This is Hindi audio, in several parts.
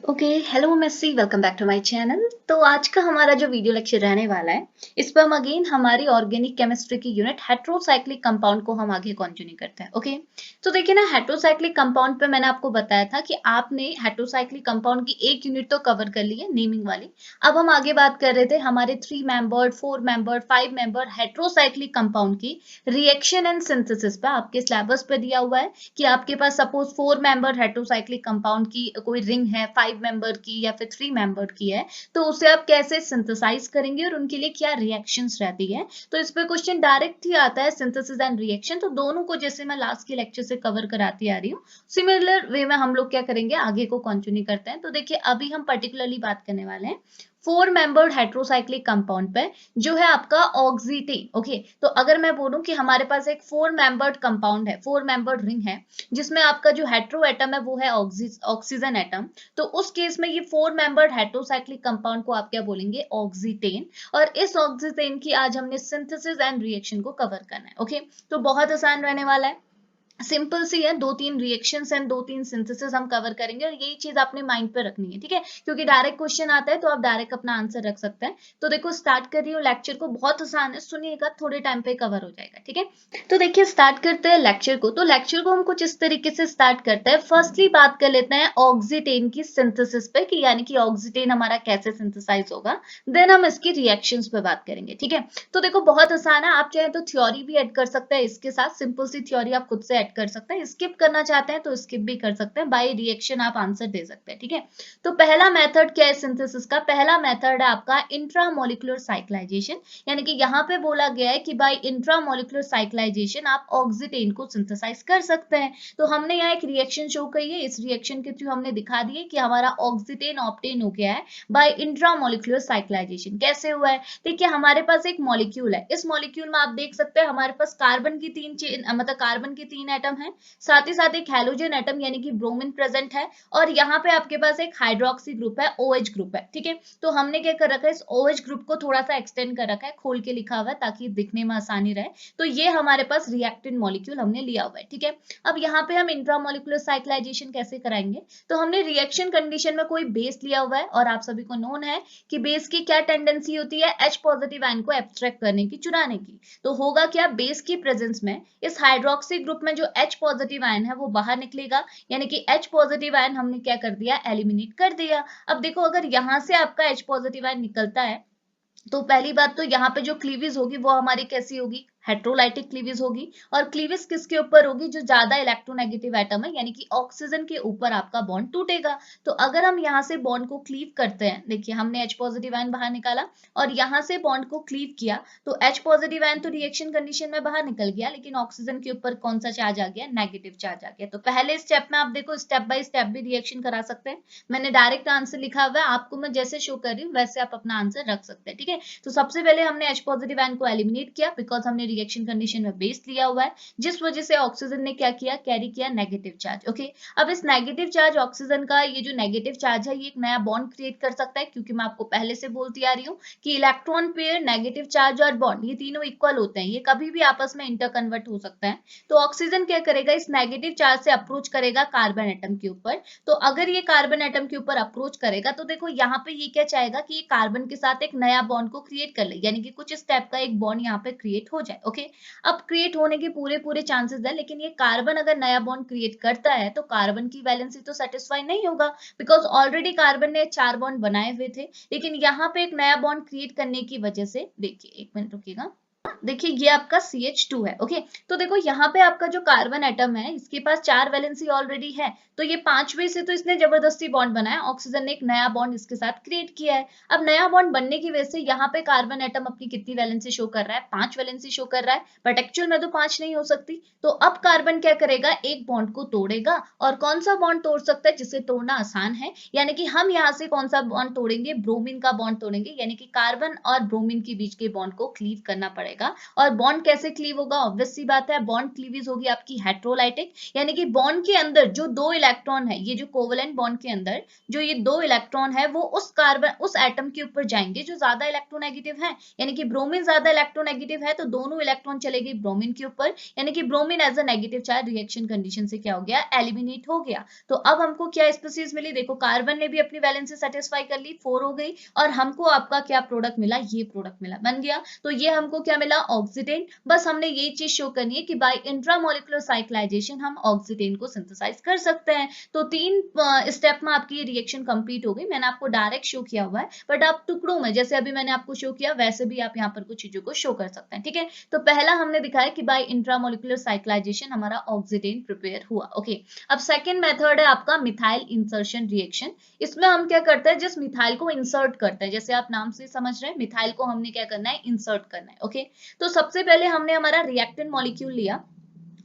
Okay, hello Messi, welcome back to my channel. तो आज का हमारा जो वीडियो लेक्चर रहने वाला है, इस पर हम अगेन हमारी ऑर्गेनिक केमिस्ट्री की यूनिट हेट्रोसाइक्लिक कंपाउंड को हम आगे कंटिन्यू करते हैं। ओके, तो देखिए ना, हेट्रोसाइक्लिक कंपाउंड पे मैंने आपको बताया था कि आपने हेट्रोसाइक्लिक कंपाउंड की एक यूनिट तो कवर कर ली है, नेमिंग वाली। अब हम आगे बात कर रहे थे हमारे 3 membered, 4 membered, 5 membered heterocyclic compound की रिएक्शन एंड सिंथेसिस पे आपके सिलेबस पे दिया हुआ है कि आपके पास सपोज 4 मेंबर हेट्रोसाइक्लिक कंपाउंड की कोई रिंग है, 5 मेंबर की या फिर 3 मेंबर की है, तो उसे आप कैसे सिंथेसाइज करेंगे और उनके लिए क्या रिएक्शंस रहती है। तो इस पे क्वेश्चन डायरेक्ट ही आता है, सिंथेसिस एंड रिएक्शन। तो दोनों को जैसे मैं लास्ट के लेक्चर से कवर कराती आ रही हूँ, सिमिलर वे में हम लोग क्या करेंगे, आगे को कंटिन्यू करते हैं। तो देखिए, अभी हम पर्टिकुलरली बात करने वाले हैं 4 मेंबर्ड हेट्रोसाइक्लिक कंपाउंड पे, जो है आपका ऑक्सीटेन। ओके, तो अगर मैं बोलूं कि हमारे पास एक 4 मेंबर्ड कंपाउंड है, 4 मेंबर्ड रिंग है, जिसमें आपका जो हेट्रो एटम है वो है ऑक्सीजन एटम, तो उस केस में ये 4 मेंबर्ड हेट्रोसाइक्लिक कंपाउंड को आप क्या बोलेंगे, ऑक्सीटेन। और इस ऑक्सीटेन की आज हमने सिंथेसिस एंड रिएक्शन को कवर करना है। ओके, तो बहुत आसान रहने वाला है, सिंपल सी है, 2-3 रिएक्शंस एंड 2-3 सिंथेसिस हम कवर करेंगे, और यही चीज आपने माइंड पे रखनी है, ठीक है, क्योंकि डायरेक्ट क्वेश्चन आता है तो आप डायरेक्ट अपना आंसर रख सकते हैं। तो देखो, स्टार्ट कर रही हूँ लेक्चर को, बहुत आसान है, सुनिएगा, थोड़े टाइम पे कवर हो जाएगा, ठीक है। तो देखिए, स्टार्ट करते हैं लेक्चर को। तो लेक्चर को हम कुछ इस तरीके से स्टार्ट करते हैं। फर्स्टली बात कर लेते हैं ऑक्सीटेन की सिंथेसिस पे, कि यानी कि ऑक्सीटेन हमारा कैसे सिंथेसाइज होगा। देन हम इसकी रिएक्शंस पे बात करेंगे, ठीक है। तो देखो, बहुत आसान है, आप चाहे तो थ्योरी भी ऐड कर सकते हैं इसके साथ, सिंपल सी थ्योरी आप खुद से ऐड कर सकते हैं, स्किप करना चाहते हैं तो स्किप भी कर सकते हैं, बाय रिएक्शन आप आंसर दे सकते हैं, ठीक है। तो पहला मेथड क्या है सिंथेसिस का, पहला मेथड है आपका इंट्रामोलिकुलर साइक्लाइजेशन, यानी कि यहाँ पे बोला गया है कि बाय इंट्रामोलिकुलर साइक्लाइजेशन आप ऑक्सीटेन को सिंथेसाइज कर सकते हैं। तो हमने यहाँ एक रिएक्शन शो की है, इस रिएक्शन के थ्रू हमने दिखा दिए कि हमारा ऑक्सीटेन ऑब्टेन हो गया है बाय इंट्रामोलिकुलर साइक्लाइजेशन। कैसे हुआ है, देखिए, हमारे पास एक मॉलिक्यूल है, इस मॉलिक्यूल में आप देख सकते हैं हमारे पास कार्बन की 3 चेन, मतलब कार्बन के 3 एटम है, साथ ही साथ एक हेलोजन एटम यानी कि ब्रोमीन प्रेजेंट है, और यहाँ पे आपके पास एक हाइड्रोक्सी ग्रुप है, OH ग्रुप है, ठीक है। तो हमने क्या कर रखा है, इस OH ग्रुप को थोड़ा सा एक्सटेंड कर रखा है, खोल के लिखा हुआ है ताकि दिखने में आसानी रहे। तो ये हमारे पास रिएक्टेंट मॉलिक्यूल हमने लिया हुआ है, ठीक है। अब यहाँ पे हम इंट्रामोलिकुलर साइक्लाइजेशन कैसे कराएंगे, तो हमने रिएक्शन कंडीशन में कोई बेस लिया हुआ है, और आप सभी को नोन है कि बेस की क्या टेंडेंसी होती है, H पॉजिटिव आयन को एब्स्ट्रैक्ट करने की, चुराने की। तो होगा क्या, बेस की प्रेजेंस में इस हाइड्रोक्सी ग्रुप में जो H पॉजिटिव आयन है वो बाहर निकलेगा, यानी कि H पॉजिटिव आयन हमने क्या कर दिया, एलिमिनेट कर दिया। अब देखो, अगर यहां से आपका H पॉजिटिव आयन निकलता है, तो पहली बात तो यहाँ पे जो क्लीवेज होगी वो हमारी कैसी होगी, हेट्रोलाइटिक क्लीवेज होगी। और क्लीवेज किसके ऊपर होगी, जो ज्यादा इलेक्ट्रोनेगेटिव एटम है, यानी कि ऑक्सीजन के ऊपर आपका बॉन्ड टूटेगा। तो अगर हम यहाँ से बॉन्ड को क्लीव करते हैं, देखिए हमने H पॉजिटिव आयन बाहर निकाला और यहाँ से बॉन्ड को क्लीव किया, तो H पॉजिटिव आयन तो रिएक्शन कंडीशन में बाहर निकल गया, लेकिन ऑक्सीजन के ऊपर कौन सा चार्ज आ गया, नेगेटिव चार्ज आ गया। तो पहले स्टेप में आप देखो, स्टेप बाय स्टेप भी रिएक्शन करा सकते हैं, मैंने डायरेक्ट आंसर लिखा हुआ है, आपको मैं जैसे शो कर रही हूँ वैसे आप अपना आंसर रख सकते हैं, ठीक है। तो सबसे पहले हमने H पॉजिटिव आयन को एलिमिनेट किया, बिकॉज हमने रिएक्शन कंडीशन में बेस लिया हुआ है, जिस वजह से ऑक्सीजन ने क्या किया, कैरी किया नेगेटिव चार्ज। ओके, अब इस नेगेटिव चार्ज ऑक्सीजन का, ये जो नेगेटिव चार्ज है, ये एक नया बॉन्ड क्रिएट कर सकता है, क्योंकि मैं आपको पहले से बोलती आ रही हूँ कि इलेक्ट्रॉन पेयर, नेगेटिव चार्ज और बॉन्ड, ये तीनों इक्वल होते हैं, ये कभी भी आपस में इंटर कन्वर्ट हो सकते हैं। तो ऑक्सीजन क्या करेगा, इस नेगेटिव चार्ज से अप्रोच करेगा कार्बन एटम के ऊपर। तो अगर ये कार्बन एटम के ऊपर अप्रोच करेगा, तो देखो यहाँ पे ये क्या चाहेगा कि ये कार्बन के साथ एक नया बॉन्ड को क्रिएट कर ले, यानी कि कुछ स्टेप का एक बॉन्ड यहाँ पे क्रिएट हो जाए। ओके, अब क्रिएट होने के पूरे पूरे चांसेस है, लेकिन ये कार्बन अगर नया बॉन्ड क्रिएट करता है तो कार्बन की वैलेंसी तो सेटिस्फाई नहीं होगा, बिकॉज ऑलरेडी कार्बन ने 4 बॉन्ड बनाए हुए थे। लेकिन यहाँ पे एक नया बॉन्ड क्रिएट करने की वजह से, देखिए एक मिनट रुकिएगा, देखिए ये आपका CH2 है। ओके, तो देखो यहाँ पे आपका जो कार्बन एटम है, इसके पास 4 वैलेंसी ऑलरेडी है, तो ये 5वें से तो इसने जबरदस्ती बॉन्ड बनाया, ऑक्सीजन ने एक नया बॉन्ड इसके साथ क्रिएट किया है। अब नया बॉन्ड बनने की वजह से यहाँ पे कार्बन एटम अपनी कितनी वैलेंसी शो कर रहा है, 5 वैलेंसी शो कर रहा है, बट एक्चुअल में तो 5 नहीं हो सकती। तो अब कार्बन क्या करेगा, एक बॉन्ड को तोड़ेगा, और कौन सा बॉन्ड तोड़ सकता है जिसे तोड़ना आसान है, यानी कि हम यहाँ से कौन सा बॉन्ड तोड़ेंगे, ब्रोमीन का बॉन्ड तोड़ेंगे, यानी कि कार्बन और ब्रोमीन के बीच के बॉन्ड को क्लीव करना पड़ेगा। जाएगा। और बॉन्ड कैसे क्लीव होगा? ऑब्वियस सी बात है, बॉन्ड क्लीवेज होगी आपकी हेट्रोलाइटिक, यानी कि बॉन्ड के अंदर जो 2 इलेक्ट्रॉन है, ये जो कोवेलेंट बॉन्ड के अंदर जो ये 2 इलेक्ट्रॉन है वो उस एटम के ऊपर जाएंगे जो ज्यादा इलेक्ट्रोनेगेटिव है, यानी कि ब्रोमीन ज्यादा इलेक्ट्रोनेगेटिव है, तो दोनों इलेक्ट्रॉन चले गए ब्रोमीन के ऊपर, यानी कि bromine as a negative charge reaction condition से क्या हो गया? एलिमिनेट हो गया। तो अब हमको क्या स्पीसीज मिली? देखो कार्बन ने भी अपनी वैलेंसी सेटिस्फाई कर ली, 4 हो गई, और हमको आपका क्या प्रोडक्ट मिला? ये प्रोडक्ट मिला, बन गया। तो ये हमको क्या मिला? ऑक्सीडेंट। बस हमने ये चीज शो करनी है कि बाय इंट्रामोलिकुलर साइक्लाइजेशन हम ऑक्सीडेंट को सिंथेसाइज कर सकते हैं। तो 3 स्टेप में आपकी ये रिएक्शन कंप्लीट हो गई। मैंने आपको डायरेक्ट शो किया हुआ है, बट आप टुकड़ों में, जैसे अभी मैंने आपको शो किया वैसे भी आप यहाँ पर कुछ चीजों को शो कर सकते हैं, ठीक है। तो पहला हमने दिखाया कि बाय इंट्रामोलिकुलर साइक्लाइजेशन हमारा ऑक्सीडेंट प्रिपेयर हुआ, ओके। अब सेकेंड मेथड है आपका मिथाइल इंसर्शन रिएक्शन। इसमें हम क्या करते हैं? जिस मिथाइल को इंसर्ट करते हैं, जैसे आप नाम से समझ रहे हैं, मिथाइल को हमने क्या करना है? इंसर्ट करना है, ओके। तो सबसे पहले हमने हमारा रिएक्टेंट मॉलिक्यूल लिया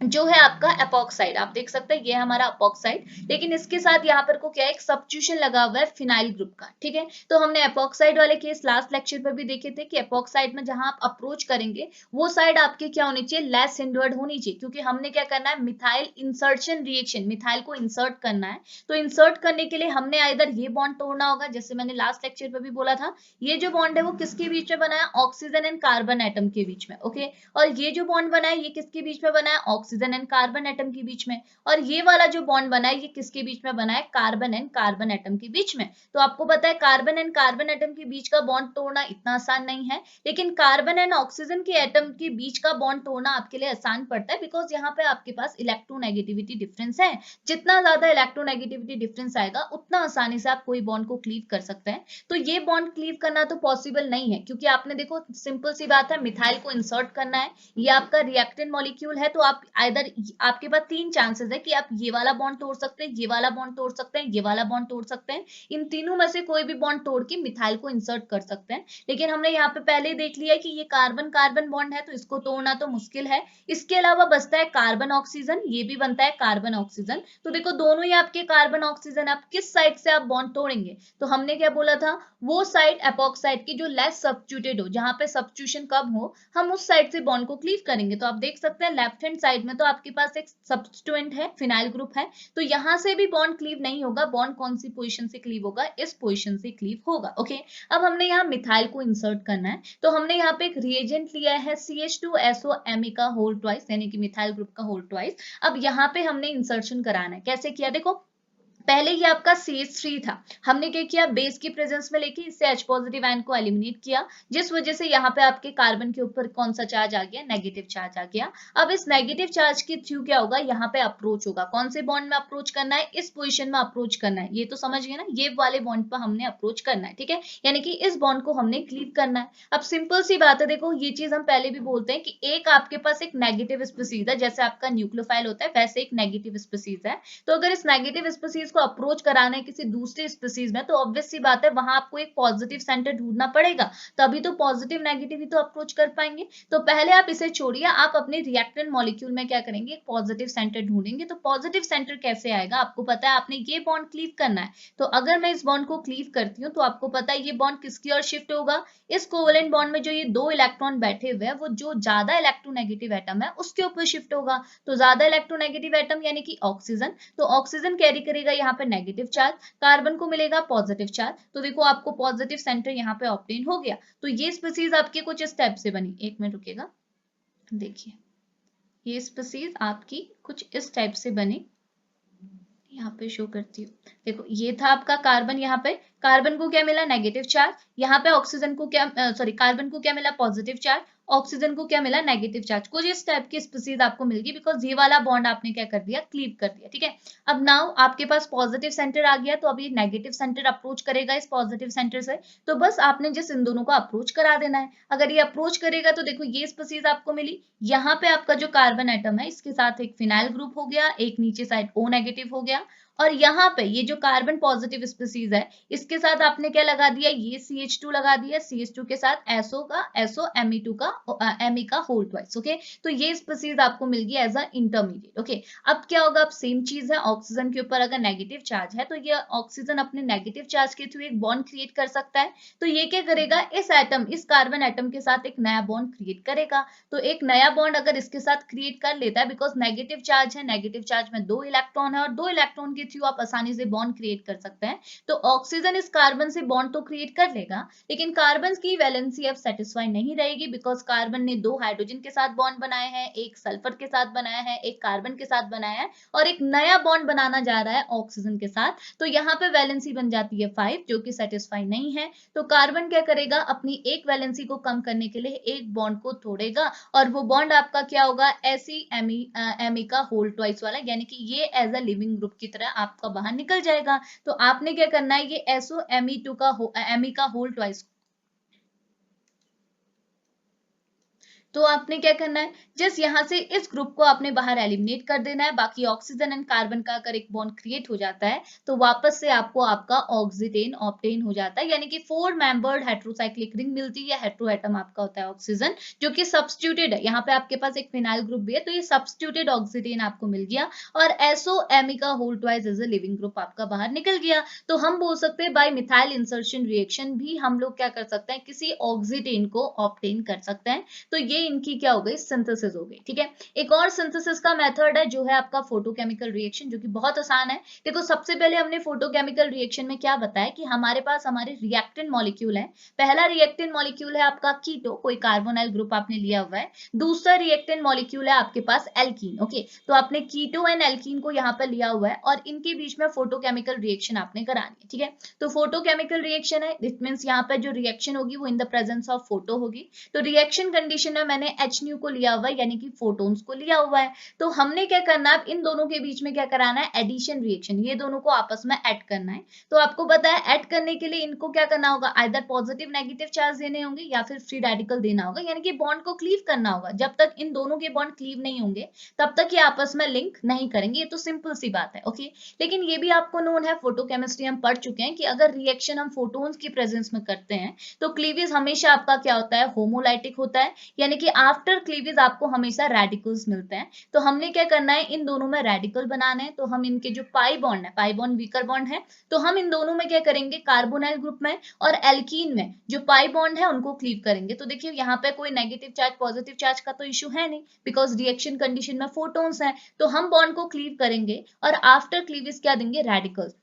जो है आपका एपॉक्साइड, आप देख सकते हैं ये हमारा एपॉक्साइड, लेकिन इसके साथ यहाँ पर को क्या है? एक सब्स्टिट्यूशन लगा हुआ है फिनाइल ग्रुप का, ठीक है। तो हमने एपॉक्साइड वाले केस लास्ट लेक्चर पर भी देखे थे कि एपॉक्साइड में जहां आप अप्रोच करेंगे वो साइड आपकी क्या होनी चाहिए? लेस हिंडर्ड होनी चाहिए, क्योंकि हमने क्या करना है? मिथाइल इंसर्शन रिएक्शन, मिथाइल को इंसर्ट करना है। तो इंसर्ट करने के लिए हमने आइदर ये बॉन्ड तोड़ना होगा, जैसे मैंने लास्ट लेक्चर पर भी बोला था, ये जो बॉन्ड है वो किसके बीच में बना है? ऑक्सीजन एंड कार्बन एटम के बीच में, ओके। और ये जो बॉन्ड बना है ये किसके बीच में बना है? ऑक्सीजन एंड कार्बन एटम के बीच में। और ये वाला जो बॉन्ड बना है ये किसके बीच में बना है? कार्बन एंड कार्बन एटम के बीच में। तो आपको पता है कार्बन एंड कार्बन एटम के बीच का बॉन्ड तोड़ना इतना आसान नहीं है, लेकिन कार्बन एंड ऑक्सीजन के एटम के बीच का बॉन्ड तोड़ना आपके लिए आसान पड़ता है, बिकॉज यहाँ पे आपके पास इलेक्ट्रोनेगेटिविटी डिफरेंस है। जितना ज्यादा इलेक्ट्रोनेगेटिविटी डिफरेंस आएगा उतना आसानी से आप कोई बॉन्ड को क्लीव कर सकते हैं। तो ये बॉन्ड क्लीव करना तो पॉसिबल नहीं है, क्योंकि आपने देखो सिंपल सी बात है, मिथाइल को इंसर्ट करना है, ये आपका रिएक्टेंट मॉलिक्यूल है, तो आप आइदर आपके पास 3 चांसेस है कि आप ये वाला बॉन्ड तोड़ सकते हैं, ये वाला बॉन्ड तोड़ सकते हैं, ये वाला बॉन्ड तोड़ सकते हैं। इन तीनों में से कोई भी बॉन्ड तोड़ के मिथाइल को इंसर्ट कर सकते हैं। लेकिन हमने यहाँ पे पहले ही देख लिया है कि ये कार्बन कार्बन बॉन्ड है, तो इसको तोड़ना तो मुश्किल है। इसके अलावा बचता है कार्बन ऑक्सीजन, ये भी बनता है कार्बन ऑक्सीजन। तो देखो दोनों ही आपके कार्बन ऑक्सीजन, आप किस साइड से आप बॉन्ड तोड़ेंगे? तो हमने क्या बोला था? वो साइड एपॉक्साइड की जो लेस सब्स्टिट्यूटेड हो, जहां पे सब्स्टिट्यूशन कम हो, हम उस साइड से बॉन्ड को क्लीव करेंगे। तो आप देख सकते हैं लेफ्ट हैंड साइड में तो आपके पास एक सब्स्टिट्यूएंट है, फिनाइल ग्रुप है, तो यहां से भी बॉन्ड क्लीव नहीं होगा। बॉन्ड कौन सी पोजीशन से क्लीव होगा? इस पोजीशन से क्लीव होगा, ओके। अब हमने यहाँ मिथाइल को इंसर्ट करना है, तो हमने यहाँ पे एक रिएजेंट लिया है CH2SOMe का होल ट्वाइस, यानी कि मिथाइल ग्रुप का होल ट्वाइस। अब यहाँ पे हमने इंसर्शन कराना है, कैसे किया? देखो पहले ये आपका CH3 था, हमने क्या किया? बेस की प्रेजेंस में लेके इससे H पॉजिटिव आयन को एलिमिनेट किया, जिस वजह से यहाँ पे आपके कार्बन के ऊपर कौन सा चार्ज आ गया? नेगेटिव चार्ज आ गया। अब इस नेगेटिव चार्ज के थ्रू क्या होगा? यहाँ पे अप्रोच होगा। कौन से बॉन्ड में अप्रोच करना है? इस पोजिशन में अप्रोच करना है, ये तो समझ गए ना, ये वाले बॉन्ड पर हमने अप्रोच करना है, ठीक है, यानी कि इस बॉन्ड को हमने क्लीव करना है। अब सिंपल सी बात है, देखो ये चीज हम पहले भी बोलते हैं कि एक आपके पास एक नेगेटिव स्पीसीज है, जैसे आपका न्यूक्लियोफाइल होता है वैसे एक नेगेटिव स्पीसीज है। तो अगर इस नेगेटिव स्पीसीज को अप्रोच कराना है किसी दूसरे स्पीसीज में, तो ऑब्वियस सी बात है वहां आपको एक पॉजिटिव सेंटर ढूंढना पड़ेगा, तभी तो पॉजिटिव नेगेटिव ही तो अप्रोच कर पाएंगे। तो पहले आप इसे छोड़िए, आप अपने रिएक्टेंट मॉलिक्यूल में क्या करेंगे? एक पॉजिटिव सेंटर ढूंढेंगे। तो पॉजिटिव सेंटर कैसे आएगा? आपको पता है आपने ये बॉन्ड क्लीव करना है, तो अगर मैं इस बॉन्ड को क्लीव करती हूँ तो आपको पता है ये बॉन्ड किसकी ओर शिफ्ट होगा? इस कोवेलेंट बॉन्ड में जो ये 2 इलेक्ट्रॉन बैठे हुए हैं वो जो ज्यादा इलेक्ट्रोनेगेटिव एटम है उसके ऊपर शिफ्ट होगा। तो ज्यादा इलेक्ट्रोनेगेटिव एटम यानी कि ऑक्सीजन, तो ऑक्सीजन कैरी करेगा यहाँ पे नेगेटिव चार्ज, कार्बन को मिलेगा पॉजिटिव चार्ज। तो देखो आपको पॉजिटिव सेंटर यहाँ पे ऑब्टेन हो गया। तो ये स्पीसीज आपकी कुछ इस टाइप से बनी, एक मिनट रुकेगा, देखिए ये स्पीसीज आपकी कुछ इस टाइप से बनी, यहाँ पे शो करती हूँ। देखो ये था आपका कार्बन, यहाँ पे कार्बन को क्या मिला? Negative charge. यहाँ पे ऑक्सीजन को क्या सॉरी कार्बन को क्या मिला? Positive charge. ऑक्सीजन को क्या मिला? Negative charge. कुछ इस टाइप की स्पीसीज आपको मिलगी, बिकॉज ये वाला बॉन्ड आपने क्या कर दिया? क्लीव कर दिया, ठीक है। अब नाउ आपके पास पॉजिटिव सेंटर आ गया, तो अब ये नेगेटिव सेंटर अप्रोच करेगा इस पॉजिटिव सेंटर से, तो बस आपने जिस इन दोनों को अप्रोच करा देना है। अगर ये अप्रोच करेगा तो देखो ये स्पीसीज आपको मिली, यहाँ पे आपका जो कार्बन एटम है इसके साथ एक फिनाइल ग्रुप हो गया, एक नीचे साइड O नेगेटिव हो गया, और यहाँ पे ये जो कार्बन पॉजिटिव स्पीसीज है इसके साथ आपने क्या लगा दिया, ये CH2 लगा दिया, CH2 के साथ SO का SO Me2 का Me का होल ट्वाइस। ओके, तो ये स्पीसीज आपको मिल गई एज अ इंटरमीडिएट। ओके, अब क्या होगा, अब सेम चीज है, ऑक्सीजन के ऊपर अगर नेगेटिव चार्ज है तो ये ऑक्सीजन अपने नेगेटिव चार्ज के थ्रू एक बॉन्ड क्रिएट कर सकता है। तो ये क्या करेगा, इस एटम, इस कार्बन एटम के साथ एक नया बॉन्ड क्रिएट करेगा। तो एक नया बॉन्ड अगर इसके साथ क्रिएट कर लेता है, बिकॉज नेगेटिव चार्ज है, नेगेटिव चार्ज में 2 इलेक्ट्रॉन है और 2 इलेक्ट्रॉन के थ्रू आप आसानी से बॉन्ड क्रिएट कर सकते हैं। तो ऑक्सीजन इस कार्बन से बॉन्ड तो क्रिएट कर लेगा, लेकिन कार्बन की वैलेंसी अब सेटिस्फाई नहीं रहेगी, बिकॉज कार्बन ने 2 हाइड्रोजन के साथ बॉन्ड बनाए हैं, एक सल्फर के साथ बनाया है, एक कार्बन के साथ बनाया है और एक नया बॉन्ड बनाना जा रहा है ऑक्सीजन के साथ। तो यहाँ पे वैलेंसी बन जाती है 5, जो कि सेटिस्फाई नहीं है। तो कार्बन क्या करेगा, अपनी एक वैलेंसी को कम करने के लिए एक बॉन्ड को तोड़ेगा और वो बॉन्ड आपका क्या होगा, Me का होल ट्वाइस वाला, यानी कि ये एज अ लिविंग ग्रुप की तरह आपका बाहर निकल जाएगा। तो आपने क्या करना है, ये SO Me2 का Me का होल ट्वाइस, तो आपने क्या करना है, जस्ट यहाँ से इस ग्रुप को आपने बाहर एलिमिनेट कर देना है। बाकी ऑक्सीजन एंड कार्बन का अगर एक बॉन्ड क्रिएट हो जाता है तो वापस से आपको आपका ऑक्सीटेन ऑब्टेन हो जाता है, यानी कि 4 मेंबर्ड हेट्रोसाइक्लिक रिंग मिलती है। हेट्रो एटम आपका होता है ऑक्सीजन, जो कि सब्स्टिट्यूटेड है, यहाँ पे आपके पास एक फिनाइल ग्रुप भी है, तो ये सब्स्टिट्यूटेड ऑक्सीटेन आपको मिल गया और SO Me का hole twice as a living group आपका बाहर निकल गया। तो हम बोल सकते हैं बाय मिथाइल इंसर्शन रिएक्शन भी हम लोग क्या कर सकते हैं, किसी ऑक्सीटेन को ऑब्टेन कर सकते हैं। तो ये इनकी क्या हो गई, सिंथेसिस हो गई। ठीक है, एक और सिंथेसिस का मेथड है जो है आपका फोटोकेमिकल रिएक्शन, जो कि बहुत आसान है। देखो, सबसे पहले हमने फोटोकेमिकल रिएक्शन में क्या बताया कि हमारे पास हमारे रिएक्टेंट मॉलिक्यूल है। पहला रिएक्टेंट मॉलिक्यूल है आपका कीटो, कोई कार्बोनाइल ग्रुप आपने लिया हुआ है। दूसरा रिएक्टेंट मॉलिक्यूल है आपके पास एल्कीन। ओके, तो आपने कीटो एंड एल्कीन को यहाँ पर लिया हुआ है और इनके बीच में फोटोकेमिकल रिएक्शन आपने करानी है। ठीक है, तो फोटोकेमिकल रिएक्शन है, इट मींस यहाँ पर जो रिएक्शन होगी वो in the presence of photo होगी। तो रिएक्शन कंडीशन में मैंने HNu को लिया हुआ है, यानी कि फोटोन्स को लिया हुआ है। तो हमने क्या करना है, इन दोनों के बीच में क्या कराना है, एडिशन रिएक्शन, ये दोनों को आपस में ऐड करना है। तो आपको पता है ऐड करने के लिए इनको क्या करना होगा, आइदर पॉजिटिव नेगेटिव चार्ज देने होंगे या फिर फ्री रेडिकल देना होगा, यानी कि बॉन्ड को क्लीव करना होगा। जब तक इन दोनों के बॉन्ड क्लीव नहीं होंगे तब तक ये आपस में लिंक नहीं करेंगे, ये तो सिंपल सी बात है। ओके, लेकिन ये भी आपको नोन है, फोटोकेमिस्ट्री हम पढ़ चुके हैं कि अगर रिएक्शन हम फोटोन्स की प्रेजेंस में करते हैं तो क्लीवेज हमेशा आपका क्या होता है, होमोलाइटिक होता है, यानी कि आफ्टर क्लीवेज आपको हमेशा रेडिकल्स मिलते हैं। तो हमने क्या करना है, इन दोनों में रेडिकल बनाना है। तो हम इनके जो पाई बॉन्ड है, पाई बॉन्ड वीकर बॉन्ड है, तो हम इन दोनों में क्या करेंगे, कार्बोनाइल ग्रुप में और एल्कीन में जो पाई बॉन्ड है उनको क्लीव करेंगे। तो देखिए यहाँ पे कोई नेगेटिव चार्ज पॉजिटिव चार्ज का तो इशू है नहीं, बिकॉज रिएक्शन कंडीशन में फोटोन्स है। तो हम बॉन्ड को क्लीव करेंगे और आफ्टर क्लीवेज क्या देंगे, रेडिकल्स।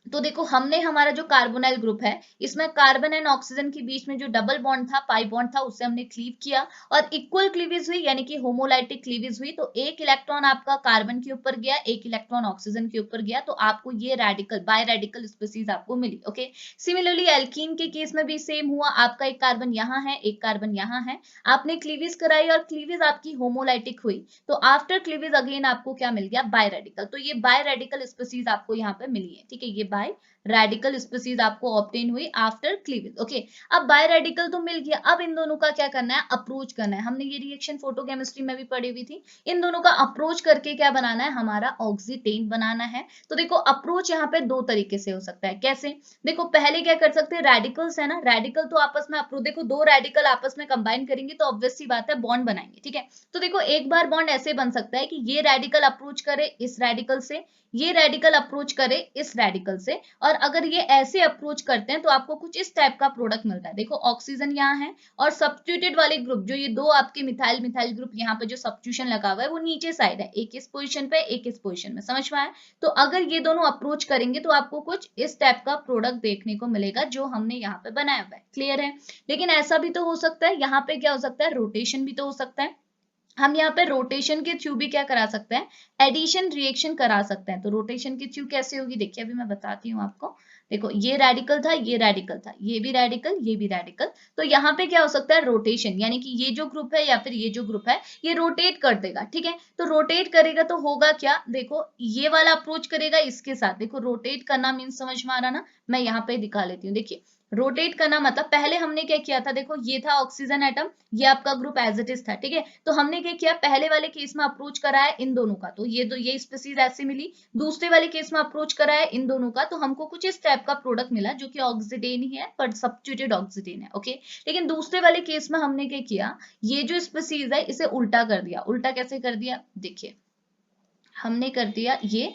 तो देखो, हमने हमारा जो कार्बोनाइल ग्रुप है इसमें कार्बन एंड ऑक्सीजन के बीच में जो डबल बॉन्ड था, पाई बॉन्ड था, उससे हमने क्लीव किया और इक्वल क्लीवेज हुई, यानी कि होमोलाइटिक क्लीवेज हुई। तो एक इलेक्ट्रॉन आपका कार्बन के ऊपर गया, एक इलेक्ट्रॉन ऑक्सीजन के ऊपर गया, तो आपको ये रेडिकल, बाय रेडिकल स्पीसीज आपको मिली। ओके, सिमिलरली एल्कीन के केस में भी सेम हुआ, आपका एक कार्बन यहाँ है, एक कार्बन यहाँ है, आपने क्लीवेज कराई और क्लीवेज आपकी होमोलाइटिक हुई। तो आफ्टर क्लीवेज अगेन आपको क्या मिल गया, बाय रेडिकल। तो ये बाय रेडिकल स्पीसीज आपको यहाँ पे मिली है। ठीक है, ये बाय रेडिकल स्पीसीज आपको ऑब्टेन हुई आफ्टर क्लीवेज। ओके, अब बाय रेडिकल तो मिल गया, अब इन दोनों का क्या करना है, अप्रोच करना है। हमने ये रिएक्शन फोटोकेमिस्ट्री में भी पढ़ी हुई थी। इन दोनों का अप्रोच करके क्या बनाना है, हमारा ऑक्सीटेन बनाना है। तो देखो, अप्रोच यहाँ पे 2 तरीके से हो सकता है। कैसे, देखो पहले क्या कर सकते हैं, रेडिकल्स है ना, रेडिकल तो आपस में अप्रोच, देखो 2 रेडिकल आपस में कंबाइन करेंगे तो ऑब्वियस सी बात है बॉन्ड बनाएंगे। ठीक है, तो देखो एक बार बॉन्ड ऐसे बन सकता है कि ये रेडिकल अप्रोच करे इस रेडिकल से, ये रेडिकल अप्रोच करे इस रेडिकल से, और अगर ये ऐसे अप्रोच करते हैं तो आपको कुछ इस टाइप का प्रोडक्ट मिलता है। देखो ऑक्सीजन यहाँ है और सब्स्टिट्यूटेड वाले ग्रुप, जो ये 2 आपके मिथाइल मिथाइल ग्रुप यहाँ पे जो सब्स्टिट्यूशन लगा हुआ है वो नीचे साइड है, एक इस पोजीशन पे एक इस पोजीशन में, समझ में आया। तो अगर ये दोनों अप्रोच करेंगे तो आपको कुछ इस टाइप का प्रोडक्ट देखने को मिलेगा जो हमने यहाँ पे बनाया हुआ है। क्लियर है, लेकिन ऐसा भी तो हो सकता है, यहाँ पे क्या हो सकता है, रोटेशन भी तो हो सकता है। हम यहाँ पे रोटेशन के थ्रू भी क्या करा सकते हैं, एडिशन रिएक्शन करा सकते हैं। तो रोटेशन के थ्रू कैसे होगी, देखिए अभी मैं बताती हूँ आपको। देखो ये रेडिकल था, ये रेडिकल था, ये भी रेडिकल, ये भी रेडिकल। तो यहाँ पे क्या हो सकता है, रोटेशन, यानी कि ये जो ग्रुप है या फिर ये जो ग्रुप है ये रोटेट कर देगा। ठीक है, तो रोटेट करेगा तो होगा क्या, देखो ये वाला अप्रोच करेगा इसके साथ। देखो रोटेट करना मीन समझ में आ रहा ना, मैं यहाँ पे दिखा लेती हूँ। देखिए रोटेट करना मतलब पहले हमने क्या किया था, देखो ये था ऑक्सीजन एटम, ये आपका ग्रुप एज इट इज था, ठीक है। तो हमने क्या किया, पहले वाले केस में अप्रोच कराया इन दोनों का, तो ये स्पीसीज ऐसे मिली। दूसरे वाले केस में अप्रोच कराया इन दोनों का, तो हमको कुछ इस टाइप का प्रोडक्ट मिला जो कि ऑक्सीडेन ही है, पर सब्स्टिट्यूटेड ऑक्सीडेन है, ओके। लेकिन दूसरे वाले केस में हमने क्या किया, ये जो स्पीसीज है इसे उल्टा कर दिया। उल्टा कैसे कर दिया, देखिए हमने कर दिया ये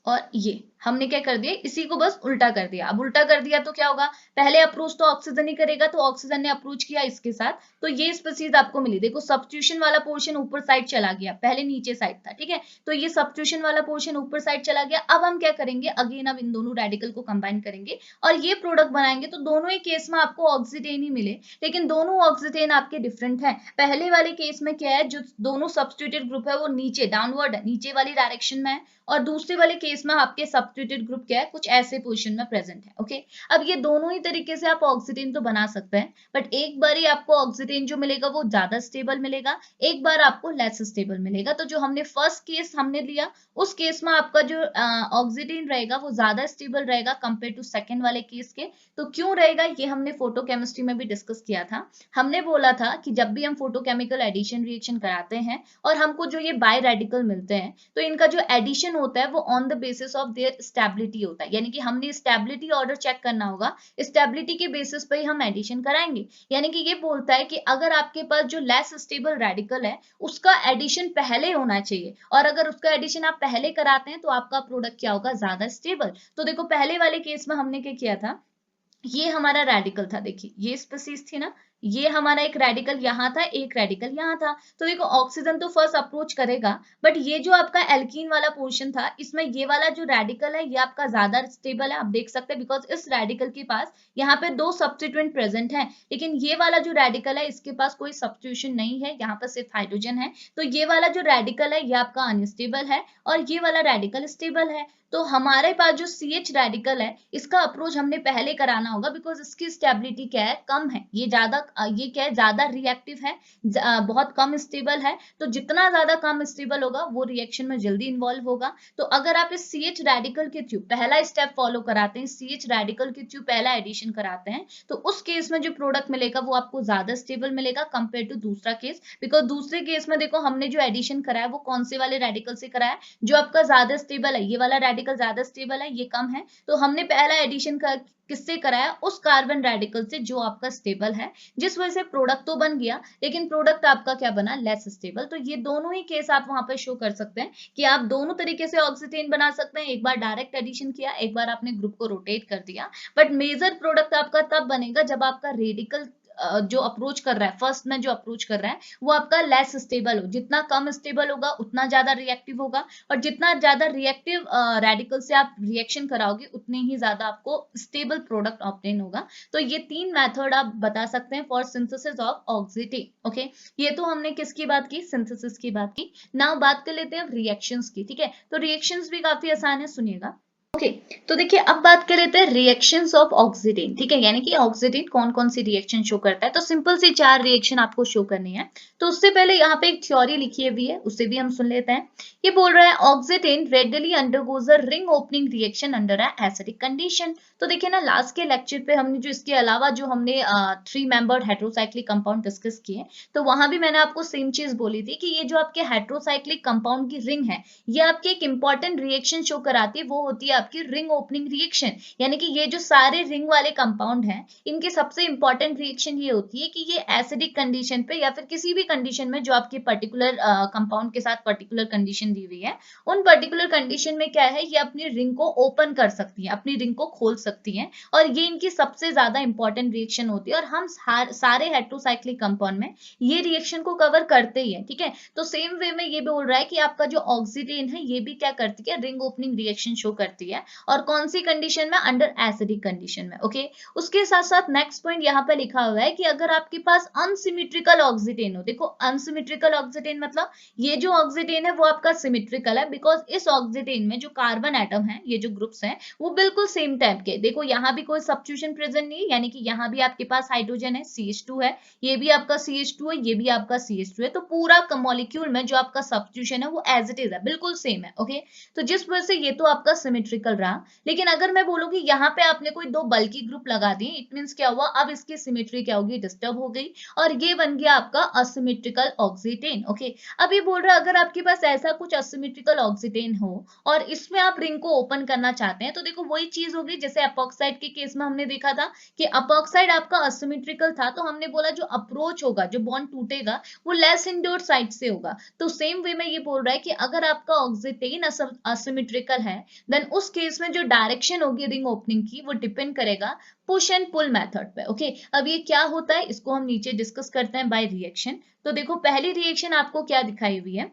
और ये हमने क्या कर दिया, इसी को बस उल्टा कर दिया। अब उल्टा कर दिया तो क्या होगा, पहले अप्रोच तो ऑक्सीजन ही करेगा, तो ऑक्सीजन ने अप्रोच किया इसके साथ, तो ये स्पीसीज आपको मिली। देखो सब्स्टिट्यूशन वाला पोर्शन ऊपर साइड चला गया, पहले नीचे साइड था, ठीक है। तो ये सब्स्टिट्यूशन वाला पोर्शन ऊपर साइड चला गया। अब हम क्या करेंगे, अगेन अब इन दोनों रेडिकल को कंबाइन करेंगे और ये प्रोडक्ट बनाएंगे। तो दोनों ही केस में आपको ऑक्सीडेन ही मिले, लेकिन दोनों ऑक्सीडेन आपके डिफरेंट है। पहले वाले केस में क्या है, जो दोनों सब्स्टिट्यूटेड ग्रुप है वो नीचे डाउनवर्ड है, नीचे वाली डायरेक्शन में है, और दूसरे वाले केस में आपके सब्स्टिट्यूटेड ग्रुप क्या है, कुछ ऐसे पोजीशन में प्रेजेंट है, ओके। अब ये दोनों ही तरीके से आप ऑक्सीडेन तो बना सकते हैं, बट एक बार ही आपको ऑक्सीडेन जो मिलेगा वो ज्यादा स्टेबल मिलेगा, एक बार आपको लेस स्टेबल मिलेगा। तो जो हमने फर्स्ट केस हमने लिया, उस केस में आपका जो ऑक्सीडेन रहेगा वो ज्यादा स्टेबल रहेगा कंपेयर टू सेकेंड वाले केस के। तो क्यों रहेगा, ये हमने फोटोकेमिस्ट्री में भी डिस्कस किया था। हमने बोला था कि जब भी हम फोटोकेमिकल एडिशन रिएक्शन कराते हैं और हमको जो ये बाय रेडिकल मिलते हैं, तो इनका जो एडिशन होता है वो on the basis of their stability होता है, यानी कि हमने स्टेबिलिटी ऑर्डर चेक करना होगा, स्टेबिलिटी के बेसिस पे ही हम एडिशन कराएंगे। यानी कि ये बोलता है कि अगर आपके पास जो लेस स्टेबल रेडिकल है उसका एडिशन पहले होना चाहिए, और अगर उसका एडिशन आप पहले कराते हैं तो आपका प्रोडक्ट क्या होगा, ज्यादा स्टेबल। तो देखो पहले वाले केस में हमने क्या किया था, ये हमारा रेडिकल था, देखिए ये स्पीसीज थी ना, ये हमारा एक रेडिकल यहाँ था, एक रेडिकल यहाँ था। तो देखो ऑक्सीजन तो फर्स्ट अप्रोच करेगा, बट ये जो आपका एल्कीन वाला पोर्शन था, इसमें ये वाला जो रेडिकल है ये आपका ज्यादा स्टेबल है, आप देख सकते हैं, बिकॉज इस रेडिकल के पास यहाँ पे दो सब्स्टिट्यूएंट प्रेजेंट है, लेकिन ये वाला जो रेडिकल है इसके पास कोई सब्स्टिट्यूशन नहीं है, यहाँ पर सिर्फ हाइड्रोजन है। तो ये वाला जो रेडिकल है ये आपका अनस्टेबल है और ये वाला रेडिकल स्टेबल है। तो हमारे पास जो CH रेडिकल है इसका अप्रोच हमने पहले कराना होगा, बिकॉज इसकी स्टेबिलिटी क्या है, कम है, ये ज्यादा ये क्या है, ज्यादा रिएक्टिव है, बहुत कम स्टेबल है। तो जितना ज्यादा कम स्टेबल होगा वो रिएक्शन में जल्दी इन्वॉल्व होगा। तो अगर आप इस CH रेडिकल के थ्रू पहला स्टेप फॉलो कराते हैं, CH रेडिकल के थ्रू पहला एडिशन कराते हैं, तो उस केस में जो प्रोडक्ट मिलेगा वो आपको ज्यादा स्टेबल मिलेगा कंपेयर टू दूसरा केस। बिकॉज दूसरे केस में देखो हमने जो एडिशन कराया वो कौन से वाले रेडिकल से कराया, जो आपका ज्यादा स्टेबल है, ये वाला रेडिकल ज्यादा स्टेबल है, ये कम है। तो हमने पहला एडिशन किससे कराया, उस कार्बन रेडिकल से जो आपका स्टेबल है, जिस वजह से प्रोडक्ट तो बन गया, लेकिन प्रोडक्ट आपका क्या बना, लेस स्टेबल। तो ये दोनों ही केस आप वहां पर शो कर सकते हैं कि आप दोनों तरीके से ऑक्सीडेन बना सकते हैं, एक बार डायरेक्ट एडिशन किया, एक बार आपने ग्रुप को रोटेट कर दिया। बट मेजर प्रोडक्ट आपका तब बनेगा जब आपका रेडिकल जो अप्रोच कर रहा है, फर्स्ट में जो अप्रोच कर रहा है वो आपका लेस स्टेबल हो। जितना कम स्टेबल होगा उतना ज्यादा रिएक्टिव होगा, और जितना ज्यादा रिएक्टिव रेडिकल से आप रिएक्शन कराओगे उतने ही ज्यादा आपको स्टेबल प्रोडक्ट ऑब्टेन होगा। तो ये तीन मेथड आप बता सकते हैं फॉर सिंथेसिस ऑफ ऑक्सीडेन, ओके। ये तो हमने किसकी बात की, सिंथेसिस की बात की। नाउ बात कर लेते हैं रिएक्शंस की, ठीक है। तो रिएक्शंस भी काफी आसान है, सुनिएगा, ओके। तो देखिए अब बात कर लेते हैं रिएक्शंस ऑफ ऑक्सीडेन, ठीक है, यानी कि ऑक्सीडेन कौन कौन सी रिएक्शन शो करता है। तो सिंपल सी 4 रिएक्शन आपको शो करनी है। तो उससे पहले यहाँ पे एक थ्योरी लिखी हुई है, उससे भी हम सुन लेते हैं। ये बोल रहा है oxetane readily undergoes a ring opening reaction under a acidic condition. तो देखिए ना, लास्ट के लेक्चर पे हमने जो इसके अलावा जो हमने 3 मेंबर्ड हेटेरोसाइक्लिक कंपाउंड डिस्कस किए, तो वहां भी मैंने आपको सेम चीज बोली थी कि ये जो आपके हेटेरोसाइक्लिक कंपाउंड की रिंग है, ये आपकी एक इंपॉर्टेंट रिएक्शन शो कराती है, वो होती है आपकी रिंग ओपनिंग रिएक्शन। यानी कि ये जो सारे रिंग वाले कंपाउंड हैं, इनकी सबसे इंपॉर्टेंट रिएक्शन ये होती है कि ये एसिडिक कंडीशन पे या फिर किसी भी कंडीशन में जो आपके पर्टिकुलर कंपाउंड के साथ पर्टिकुलर कंडीशन दी हुई है, उन पर्टिकुलर कंडीशन में क्या है, ये अपनी रिंग को ओपन कर सकती है, अपनी रिंग को खोल सकती है, और ये इनकी सबसे ज्यादा इंपॉर्टेंट रिएक्शन होती है। और हम सारे हेटेरोसाइक्लिक कंपाउंड में ये रिएक्शन को कवर करते ही है, ठीक है। तो सेम वे में ये बोल रहा है कि आपका जो ऑक्सीडेन है ये भी क्या करती है, रिंग ओपनिंग रिएक्शन शो करती है, और कौन सी कंडीशन में, अंडर एसिडिक कंडीशन में, ओके। उसके साथ साथ नेक्स्ट पॉइंट यहाँ पे लिखा हुआ है कि अगर आपके पास अनसिमेट्रिकल ऑक्सीडेन हो, देखो अनसिमेट्रिकल ऑक्सीडेन मतलब ये जो ऑक्सीडेन है वो आपका सिमेट्रिकल है बिकॉज इस ऑक्सीडेन में जो कार्बन एटम है, ये जो ग्रुप्स हैं वो बिल्कुल सेम टाइप के। देखो यहाँ भी कोई सब्स्टिट्यूशन प्रेजेंट नहीं है, यानी कि यहाँ भी आपके पास हाइड्रोजन है CH2 है, ये भी आपका CH2 है, ये भी आपका CH2 है, तो पूरा मॉलिक्यूल में जो आपका सब्स्टिट्यूशन है वो एज इट इज है, बिल्कुल सेम है। ओके, तो जिस वजह से ये तो आपका सिमेट्रिकल रहा। लेकिन अगर मैं बोलूँ कि यहाँ पे आपने कोई दो बल्कि ग्रुप लगा दिए, इट मीन्स क्या हुआ, अब इसकी सिमेट्री क्या होगी, डिस्टर्ब हो गई और ये बन गया आपका असिमेट्रिकल ऑक्सीटेन। ओके, अब ये बोल रहा है अगर आपके पास ऐसा कुछ असिमेट्रिकल ऑक्सीटेन हो और इसमें आप रिंग को ओपन करना चाहते हैं, तो देखो वही चीज होगी जैसे एपॉक्साइड के केस में हमने देखा था कि एपॉक्साइड आपका असिमेट्रिकल था, तो हमने बोला जो अप्रोच होगा, जो बॉन्ड टूटेगा वो लेस इंडोर साइड से होगा। तो सेम वे में ये बोल रहा है कि अगर आपका ऑक्सीटेन असिमेट्रिकल है, देन उस केस में जो डायरेक्शन होगी रिंग ओपनिंग की वो डिपेंड करेगा पुश एंड पुल मेथड पे। ओके, अब ये क्या होता है इसको हम नीचे डिस्कस करते हैं बाय रिएक्शन। तो देखो पहली रिएक्शन आपको क्या दिखाई हुई है,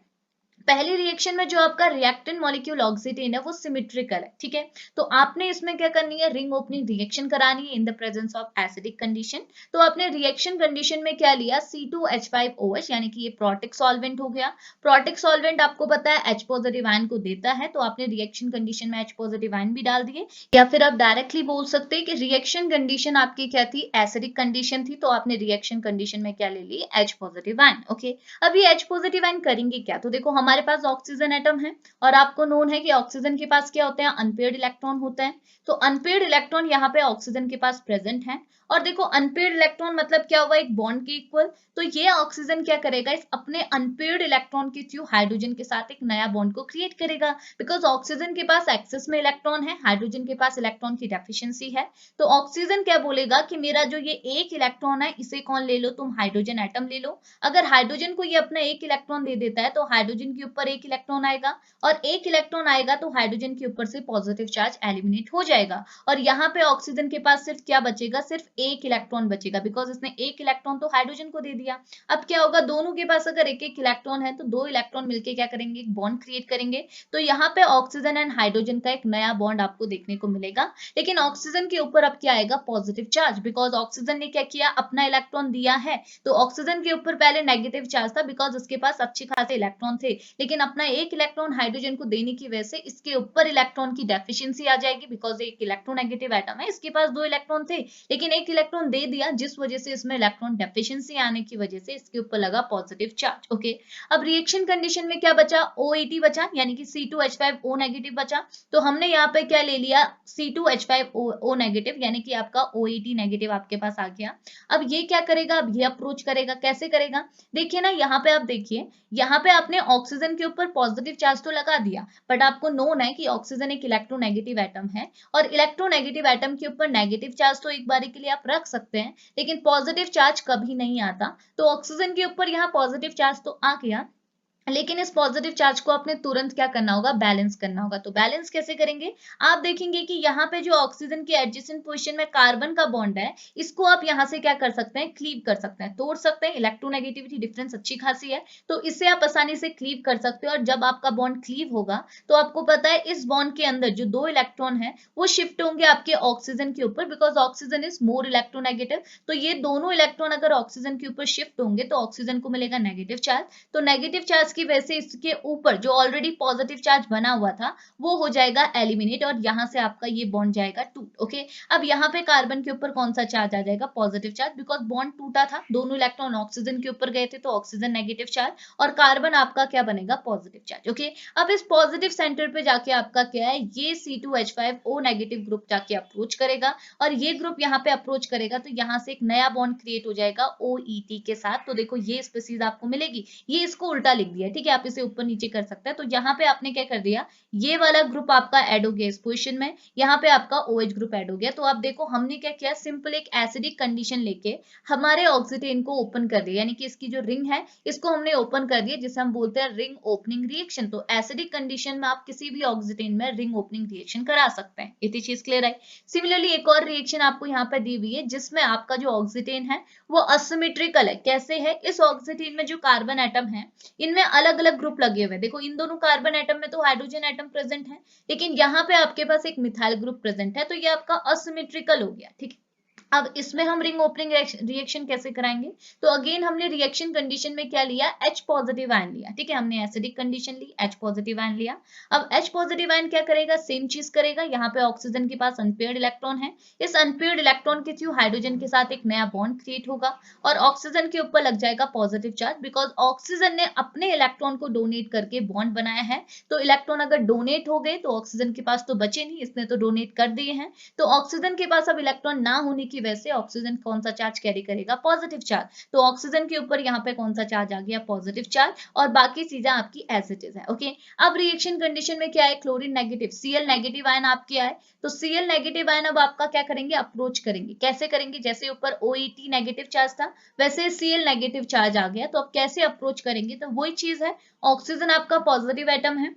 पहली रिएक्शन में जो आपका रिएक्टेंट मॉलिक्यूल ऑक्सीटेन है वो सिमेट्रिकल है, ठीक है। तो आपने इसमें क्या करनी है, रिंग ओपनिंग रिएक्शन करानी है in the presence of acidic condition. तो आपने रिएक्शन कंडीशन में क्या लिया, C2H5OH, यानी कि ये प्रोटिक सॉल्वेंट हो गया। प्रोटिक सॉल्वेंट आपको पता है H पॉजिटिव आयन को देता है, तो आपने रिएक्शन कंडीशन में H पॉजिटिव आयन भी डाल दिए, या फिर आप डायरेक्टली बोल सकते हैं कि रिएक्शन कंडीशन आपकी क्या थी, एसिडिक कंडीशन थी, तो आपने रिएक्शन कंडीशन में क्या ले ली, H पॉजिटिव आयन। ओके, अब ये H पॉजिटिव आयन करेंगे क्या, तो देखो हमारे पास ऑक्सीजन एटम है और आपको नोन है कि ऑक्सीजन के पास क्या होते हैं, अनपेयर्ड इलेक्ट्रॉन होते हैं। तो अनपेयर्ड इलेक्ट्रॉन यहाँ पे ऑक्सीजन के पास प्रेजेंट है, और देखो अनपेयर्ड इलेक्ट्रॉन मतलब क्या हुआ, एक बॉन्ड के इक्वल। तो ये ऑक्सीजन क्या करेगा, इस अपने अनपेयर्ड इलेक्ट्रॉन के थ्रू हाइड्रोजन के साथ एक नया बॉन्ड को क्रिएट करेगा, बिकॉज ऑक्सीजन के पास एक्सेस में इलेक्ट्रॉन है, हाइड्रोजन के पास इलेक्ट्रॉन की डेफिशिएंसी है। तो ऑक्सीजन क्या बोलेगा कि मेरा जो ये एक इलेक्ट्रॉन है इसे कौन ले लो, तुम हाइड्रोजन एटम ले लो। अगर हाइड्रोजन को ये अपना एक इलेक्ट्रॉन दे देता है तो हाइड्रोजन के ऊपर एक इलेक्ट्रॉन आएगा, और एक इलेक्ट्रॉन आएगा तो हाइड्रोजन के ऊपर से पॉजिटिव चार्ज एलिमिनेट हो जाएगा, और यहाँ पे ऑक्सीजन के पास सिर्फ क्या बचेगा, सिर्फ एक इलेक्ट्रॉन बचेगा, बिकॉज इसने एक इलेक्ट्रॉन तो हाइड्रोजन को दे दिया। अब क्या होगा, दोनों के पास अगर एक एक इलेक्ट्रॉन है तो दो इलेक्ट्रॉन मिलकर क्या करेंगे, एक बॉन्ड क्रिएट करेंगे। तो यहाँ पे ऑक्सीजन एंड हाइड्रोजन का एक नया बॉन्ड आपको देखने को मिलेगा, लेकिन ऑक्सीजन के ऊपर अब क्या आएगा, पॉजिटिव चार्ज, बिकॉज ऑक्सीजन ने क्या किया, अपना इलेक्ट्रॉन दिया है। तो ऑक्सीजन के ऊपर पहले नेगेटिव चार्ज था बिकॉज उसके पास अच्छे खासे इलेक्ट्रॉन थे, लेकिन अपना एक इलेक्ट्रॉन हाइड्रोजन को देने की वजह से इसके ऊपर इलेक्ट्रॉन की डेफिशिएंसी आ जाएगी, बिकॉज एक इलेक्ट्रोनेगेटिव एटम है, इसके पास दो इलेक्ट्रॉन थे लेकिन एक इलेक्ट्रॉन दे दिया, जिस वजह से इसमें इलेक्ट्रॉन डेफिशिएंसी आने की वजह से इसके ऊपर लगा पॉजिटिव चार्ज। ओके, अब रिएक्शन कंडीशन में क्या बचा, OET बचा, यानी कि C2H5O नेगेटिव बचा। तो हमने यहाँ पे क्या ले लिया, C2H5O नेगेटिव, यानी कि आपका OET नेगेटिव आपके पास आ गया। अब ये क्या करेगा, अब ये अप्रोच करेगा, कैसे करेगा, देखिए ना यहाँ पे आप देखिए, यहाँ पे आपने ऑक्सीजन के ऊपर पॉजिटिव चार्ज तो लगा दिया, बट आपको नोन है कि ऑक्सीजन एक इलेक्ट्रोनेगेटिव एटम है, और इलेक्ट्रोनेगेटिव एटम के ऊपर नेगेटिव चार्ज तो एक बारी के लिए आप रख सकते हैं, लेकिन पॉजिटिव चार्ज कभी नहीं आता। तो ऑक्सीजन के ऊपर यहाँ पॉजिटिव चार्ज तो आ गया, लेकिन इस पॉजिटिव चार्ज को आपने तुरंत क्या करना होगा, बैलेंस करना होगा। तो बैलेंस कैसे करेंगे, आप देखेंगे कि यहाँ पे जो ऑक्सीजन की एडजेसेंट पोजीशन में कार्बन का बॉन्ड है, इसको आप यहाँ से क्या कर सकते हैं, क्लीव कर सकते हैं, तोड़ सकते हैं। इलेक्ट्रोनेगेटिविटी डिफरेंस अच्छी खासी है, तो इसे आप आसानी से क्लीव कर सकते हो, और जब आपका बॉन्ड क्लीव होगा तो आपको पता है इस बॉन्ड के अंदर जो दो इलेक्ट्रॉन है वो शिफ्ट होंगे आपके ऑक्सीजन के ऊपर, because oxygen is more electronegative. तो ये दोनों इलेक्ट्रॉन अगर ऑक्सीजन के ऊपर शिफ्ट होंगे तो ऑक्सीजन को मिलेगा नेगेटिव चार्ज, तो नेगेटिव चार्ज की वजह से इसके ऊपर जो ऑलरेडी पॉजिटिव चार्ज बना हुआ था वो हो जाएगा एलिमिनेट, और यहाँ से आपका ये बॉन्ड जाएगा टूट। ओके, अब यहाँ पे कार्बन के ऊपर कौन सा चार्ज आ जाएगा, पॉजिटिव चार्ज, बिकॉज बॉन्ड टूटा था, दोनों इलेक्ट्रॉन ऑक्सीजन के ऊपर गए थे, तो ऑक्सीजन नेगेटिव चार्ज और कार्बन आपका क्या बनेगा, पॉजिटिव चार्ज। ओके, अब इस पॉजिटिव सेंटर पे जाके आपका क्या है, ये C2H5O नेगेटिव ग्रुप जाके अप्रोच करेगा, और ये ग्रुप यहाँ पे अप्रोच करेगा, तो यहाँ से एक नया बॉन्ड क्रिएट हो जाएगा OET के साथ। तो देखो ये स्पीसीज आपको मिलेगी, ये इसको उल्टा लिख दिया है, ठीक है, आप इसे ऊपर नीचे कर सकते हैं। तो यहाँ पे आपने क्या कर दिया, ये वाला ग्रुप आपका ऐड हो गया इस पोजीशन में, यहाँ पे आपका OH ग्रुप ऐड हो गया। तो आप देखो हमने क्या किया, सिंपल एक एसिडिक कंडीशन लेके हमारे ऑक्सीटेन को ओपन कर दिया, यानी कि इसकी जो रिंग है इसको हमने ओपन कर दिया, जिसे हम बोलते हैं रिंग ओपनिंग रिएक्शन। तो एसिडिक कंडीशन में आप किसी भी ऑक्सीटेन में रिंग ओपनिंग रिएक्शन करा सकते हैं। इतनी चीज क्लियर है। सिमिलरली एक और रिएक्शन आपको यहाँ पे दी हुई है, जिसमें आपका जो ऑक्सीटेन है वो असिमेट्रिकल है। कैसे है, इस ऑक्सीटेन में जो कार्बन एटम है इनमें अलग अलग ग्रुप लगे हुए हैं। देखो इन दोनों कार्बन एटम में तो हाइड्रोजन एटम प्रेजेंट है, लेकिन यहाँ पे आपके पास एक मिथाइल ग्रुप प्रेजेंट है, तो ये आपका असिमेट्रिकल हो गया, ठीक है। अब इसमें हम रिंग ओपनिंग रिएक्शन कैसे कराएंगे? तो अगेन हमने रिएक्शन कंडीशन में क्या लिया? H पॉजिटिव आयन लिया, ठीक है, हमने एसिडिक कंडीशन ली, H पॉजिटिव आयन लिया। अब H पॉजिटिव आयन क्या करेगा? सेम चीज करेगा, यहाँ पे ऑक्सीजन के पास अनपेयर्ड इलेक्ट्रॉन है, इस अनपेयर्ड इलेक्ट्रॉन के थ्रू हाइड्रोजन के साथ एक नया बॉन्ड क्रिएट होगा और ऑक्सीजन के ऊपर लग जाएगा पॉजिटिव चार्ज, बिकॉज ऑक्सीजन ने अपने इलेक्ट्रॉन को डोनेट करके बॉन्ड बनाया है। तो इलेक्ट्रॉन अगर डोनेट हो गए तो ऑक्सीजन के पास तो बचे नहीं, इसने तो डोनेट कर दिए हैं, तो ऑक्सीजन के पास अब इलेक्ट्रॉन ना होने की वजह से ऑक्सीजन कौन सा चार्ज कैरी करेगा? Positive charge. तो ऑक्सीजन के ऊपर यहाँ पे कौन सा चार्ज आ गया? पॉजिटिव चार्ज, और बाकी चीजें आपकी एज इट इज है। ओके, अब रिएक्शन कंडीशन में क्या है? Chlorine negative, Cl negative ion आपके आए, तो Cl नेगेटिव आयन अब आपका क्या करेंगे? अप्रोच करेंगे। कैसे करेंगे? जैसे ऊपर OET नेगेटिव चार्ज था वैसे Cl नेगेटिव चार्ज आ गया, तो अब कैसे अप्रोच करेंगे? तो वही चीज है, ऑक्सीजन आपका पॉजिटिव एटम है,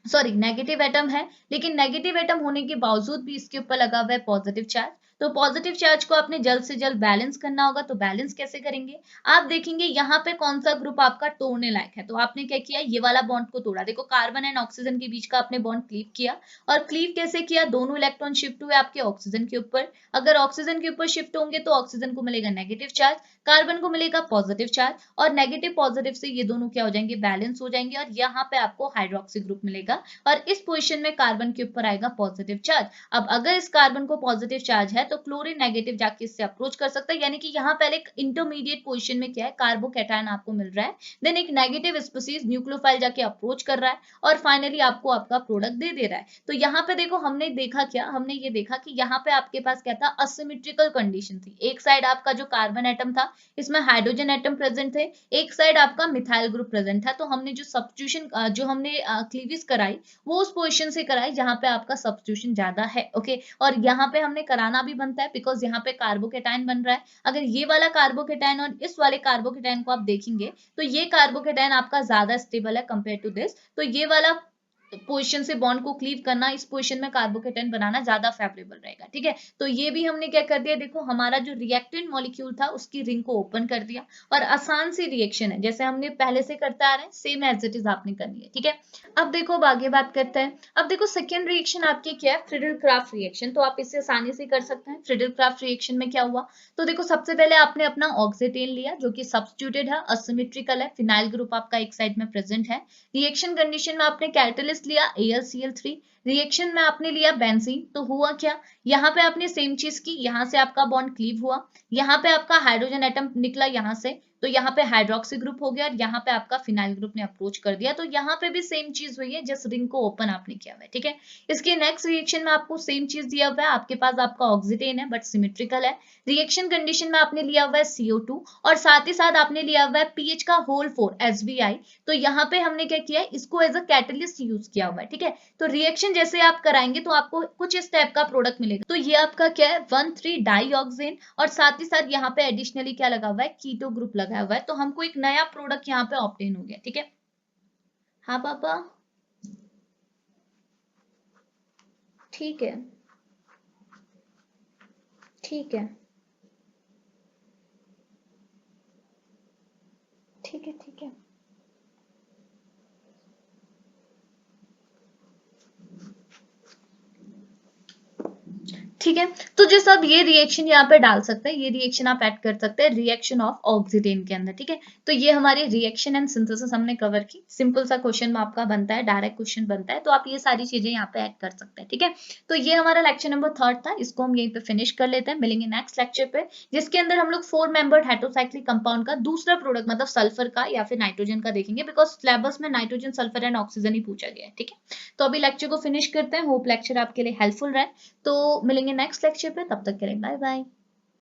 सॉरी नेगेटिव एटम है, लेकिन नेगेटिव एटम होने के बावजूद भी इसके ऊपर लगा हुआ है पॉजिटिव चार्ज। तो पॉजिटिव चार्ज को आपने जल्द से जल्द बैलेंस करना होगा, तो बैलेंस कैसे करेंगे? आप देखेंगे यहाँ पे कौन सा ग्रुप आपका तोड़ने लायक है, तो आपने क्या किया? ये वाला बॉन्ड को तोड़ा। देखो कार्बन एंड ऑक्सीजन के बीच का आपने बॉन्ड क्लीव किया, और क्लीव कैसे किया? दोनों इलेक्ट्रॉन शिफ्ट हुए आपके ऑक्सीजन के ऊपर। अगर ऑक्सीजन के ऊपर शिफ्ट होंगे तो ऑक्सीजन को मिलेगा नेगेटिव चार्ज, कार्बन को मिलेगा पॉजिटिव चार्ज, और नेगेटिव पॉजिटिव से ये दोनों क्या हो जाएंगे? बैलेंस हो जाएंगे, और यहाँ पे आपको हाइड्रोक्सी ग्रुप मिलेगा, और इस पोजीशन में कार्बन के ऊपर आएगा पॉजिटिव चार्ज। अब अगर इस कार्बन को पॉजिटिव चार्ज है तो क्लोरीन नेगेटिव जाके इससे अप्रोच कर सकता है, यानी कि यहाँ पहले एक इंटरमीडिएट पोजीशन में क्या है? कार्बोकैटायन आपको मिल रहा है, देन एक नेगेटिव स्पीसीज न्यूक्लियोफाइल जाके अप्रोच कर रहा है, और फाइनली आपको आपका प्रोडक्ट दे दे रहा है। तो यहाँ पे देखो हमने देखा क्या? हमने ये देखा कि यहाँ पे आपके पास क्या था? असिमेट्रिकल कंडीशन थी। एक साइड आपका जो कार्बन एटम था इसमें हाइड्रोजन एटम प्रेजेंट थे, एक साइड आपका मिथाइल ग्रुप प्रेजेंट था। तो हमने जो सब्स्टिट्यूशन जो हमने क्लीवेज कराई वो उस पोजीशन से कराई जहां पे आपका सब्स्टिट्यूशन ज्यादा है। ओके, और यहाँ पे हमने कराना भी बनता है बिकॉज यहाँ पे कार्बोकेटाइन बन रहा है। अगर ये वाला कार्बोकेटाइन और इस वाले कार्बोकेटाइन को आप देखेंगे तो ये कार्बोकेटाइन आपका ज्यादा स्टेबल है कंपेयर टू दिस, तो ये वाला पोजीशन से बॉन्ड को क्लीव करना, इस पोजीशन में कार्बोकेटाइन बनाना ज्यादा फेवरेबल रहेगा। ठीक है, तो ये भी हमने क्या कर दिया? देखो हमारा जो रिएक्टेंट मॉलिक्यूल था उसकी रिंग को ओपन कर दिया, और आसान सी रिएक्शन है, जैसे हमने पहले से करते आ रहे हैं सेम एज इट इज आपने करनी है। ठीक है, अब देखो अब आगे बात करते हैं। अब देखो सेकेंड रिएक्शन आपकी क्या है? Friedel Crafts reaction. तो आप इसे आसानी से कर सकते हैं। फ्रिडल क्राफ्ट रिएक्शन में क्या हुआ? तो देखो सबसे पहले आपने अपना ऑक्सीटेन लिया जो कि सब्स्टिट्यूटेड है, असिमेट्रिकल है, फिनाइल ग्रुप आपका एक साइड में प्रेजेंट है। रिएक्शन कंडीशन में आपने कैटलिस्ट लिया AlCl3, रिएक्शन में आपने लिया बेंजीन। तो हुआ क्या? यहाँ पे आपने सेम चीज की, यहाँ से आपका बॉन्ड क्लीव हुआ, यहाँ पे आपका हाइड्रोजन एटम निकला यहाँ से, तो यहाँ पे हाइड्रोक्सी ग्रुप हो गया, और यहाँ पे आपका फिनाइल ग्रुप ने अप्रोच कर दिया। तो यहाँ पे भी सेम चीज हुई है, जस्ट रिंग को ओपन आपने किया हुआ है। ठीक है, इसके नेक्स्ट रिएक्शन में आपको सेम चीज दिया हुआ है, आपके पास आपका ऑक्सीटेन है बट सिमेट्रिकल है। रिएक्शन कंडीशन में आपने लिया हुआ है CO2, और साथ ही साथ आपने लिया हुआ है PH का होल 4 SBI। तो यहाँ पे हमने क्या किया है? इसको एज अ कैटलिस्ट यूज किया हुआ है। ठीक है, तो रिएक्शन जैसे आप कराएंगे तो आपको कुछ इस टाइप का प्रोडक्ट मिलेगा। तो ये आपका क्या है? 1,3 डाईऑक्सेन, और साथ ही साथ यहाँ पे एडिशनली क्या लगा हुआ है? कीटो ग्रुप लगा हुआ है। तो हमको एक नया प्रोडक्ट यहाँ पे ऑब्टेन हो गया। ठीक है, हाँ पापा, ठीक है, ठीक है, ठीक है, ठीक है। ठीक है, तो जो सब ये रिएक्शन यहाँ पे डाल सकते हैं, ये रिएक्शन आप ऐड कर सकते हैं रिएक्शन ऑफ ऑक्सीडेन के अंदर। ठीक है, तो ये हमारी रिएक्शन एंड सिंथेसिस हमने कवर की। सिंपल सा क्वेश्चन आपका बनता है, डायरेक्ट क्वेश्चन बनता है, तो आप ये सारी चीजें यहाँ पे ऐड कर सकते हैं। ठीक है, तो ये हमारा लेक्चर नंबर 3 था, इसको हम यहीं पे फिनिश कर लेते हैं। मिलेंगे नेक्स्ट लेक्चर पे, जिसके अंदर हम लोग 4 मेंबर्ड हेटेरोसाइक्लिक कंपाउंड का दूसरा प्रोडक्ट मतलब सल्फर का या फिर नाइट्रोजन का देखेंगे, बिकॉज सिलेबस में नाइट्रोजन, सल्फर एंड ऑक्सीजन ही पूछा गया है। ठीक है, तो अभी लेक्चर को फिनिश करते हैं। होप लेक्चर आपके लिए हेल्पफुल रहे। तो मिलेंगे नेक्स्ट लेक्चर पे, तब तक के लिए बाय बाय।